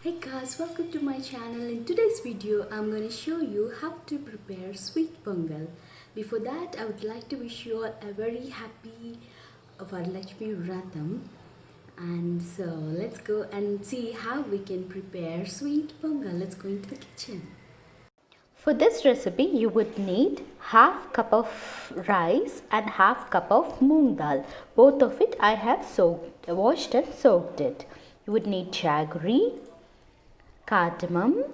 Hey guys, welcome to my channel. In today's video, I'm going to show you how to prepare sweet pongal. Before that, I would like to wish you all a very happy Varalakshmi Vratam. And so, let's go and see how we can prepare sweet pongal. Let's go into the kitchen. For this recipe, you would need half cup of rice and half cup of moong dal. Both of it I have washed and soaked it. You would need jaggery, cardamom,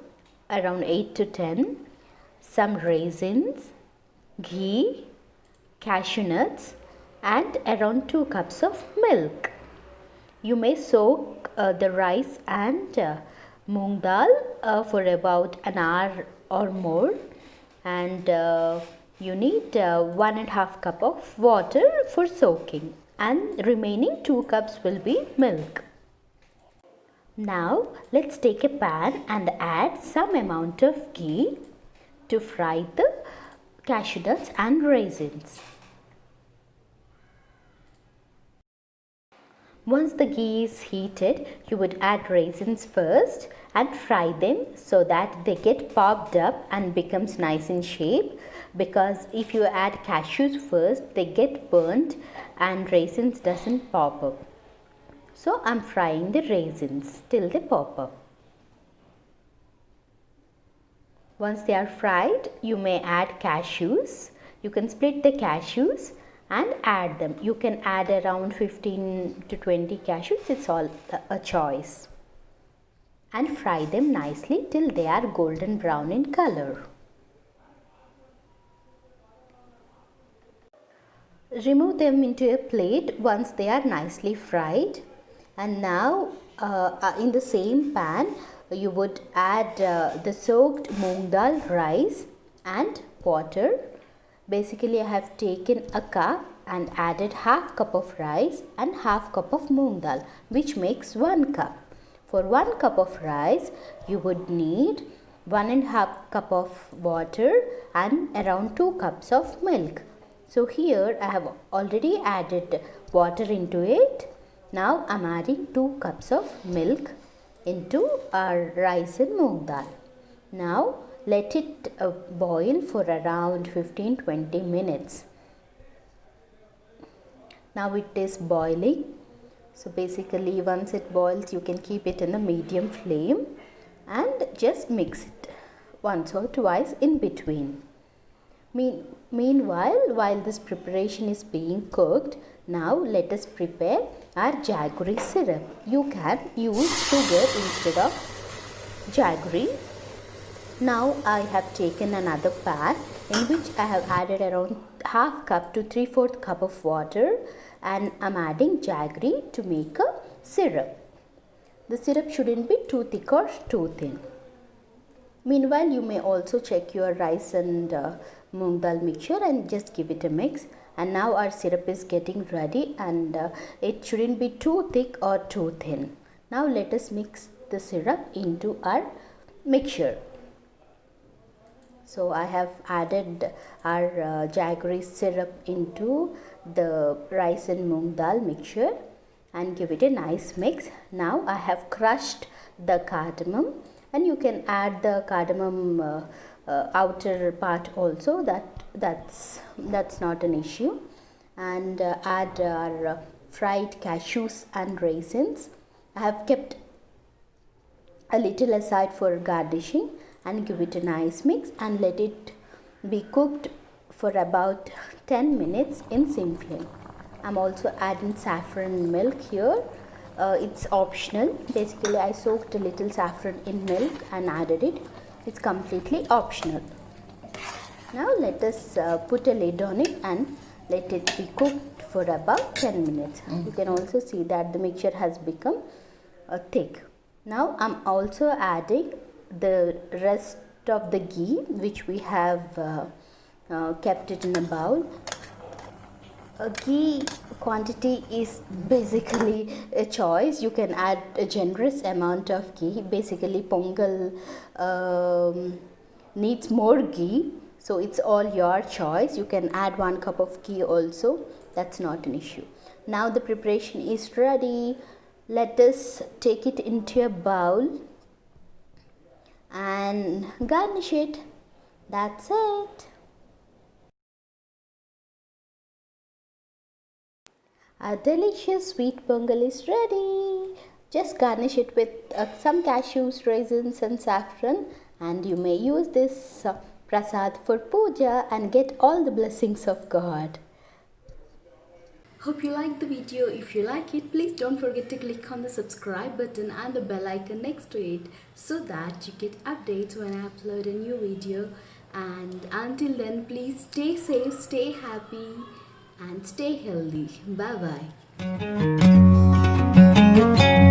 around 8 to 10, some raisins, ghee, cashew nuts, and around 2 cups of milk. You may soak the rice and moong dal for about an hour or more, and you need 1.5 cup of water for soaking, and remaining 2 cups will be milk. Now let's take a pan and add some amount of ghee to fry the cashew nuts and raisins. Once the ghee is heated, you would add raisins first and fry them so that they get popped up and becomes nice in shape, because if you add cashews first, they get burnt and raisins doesn't pop up. So I'm frying the raisins till they pop up. Once they are fried, you may add cashews. You can split the cashews and add them. You can add around 15 to 20 cashews. It's all a choice. And fry them nicely till they are golden brown in color. Remove them into a plate once they are nicely fried. And now in the same pan, you would add the soaked moong dal rice and water. Basically, I have taken a cup and added half cup of rice and half cup of moong dal, which makes 1 cup. For 1 cup of rice, you would need 1.5 cup of water and around 2 cups of milk. So here I have already added water into it. Now I am adding 2 cups of milk into our rice and moong dal. Now let it boil for around 15-20 minutes. Now it is boiling. So basically, once it boils, you can keep it in the medium flame and just mix it once or twice in between. Meanwhile, while this preparation is being cooked, now let us prepare our jaggery syrup. You can use sugar instead of jaggery. Now I have taken another pan in which I have added around half cup to 3/4 cup of water, and I am adding jaggery to make a syrup. The syrup shouldn't be too thick or too thin. Meanwhile, you may also check your rice and moong dal mixture and just give it a mix. And now our syrup is getting ready, and it shouldn't be too thick or too thin. Now let us mix the syrup into our mixture. So I have added our jaggery syrup into the rice and moong dal mixture and give it a nice mix. Now I have crushed the cardamom, and you can add the cardamom outer part also. That's not an issue. And add our fried cashews and raisins. I have kept a little aside for garnishing, and give it a nice mix and let it be cooked for about 10 minutes in sim flame. I'm also adding saffron milk here. It's optional. Basically, I soaked a little saffron in milk and added it. It's completely optional. Now let us put a lid on it and let it be cooked for about 10 minutes. You can also see that the mixture has become thick. Now I'm also adding the rest of the ghee which we have kept it in a bowl. Ghee quantity is basically a choice. You can add a generous amount of ghee. Basically, pongal needs more ghee, so it's all your choice. You can add 1 cup of ghee also. That's not an issue. Now the preparation is ready. Let us take it into a bowl and garnish it. That's it. Our delicious sweet pongal is ready. Just garnish it with some cashews, raisins and saffron, and you may use this prasad for puja and get all the blessings of God. Hope you liked the video. If you like it, please don't forget to click on the subscribe button and the bell icon next to it so that you get updates when I upload a new video. And until then, please stay safe, stay happy and stay healthy. Bye bye.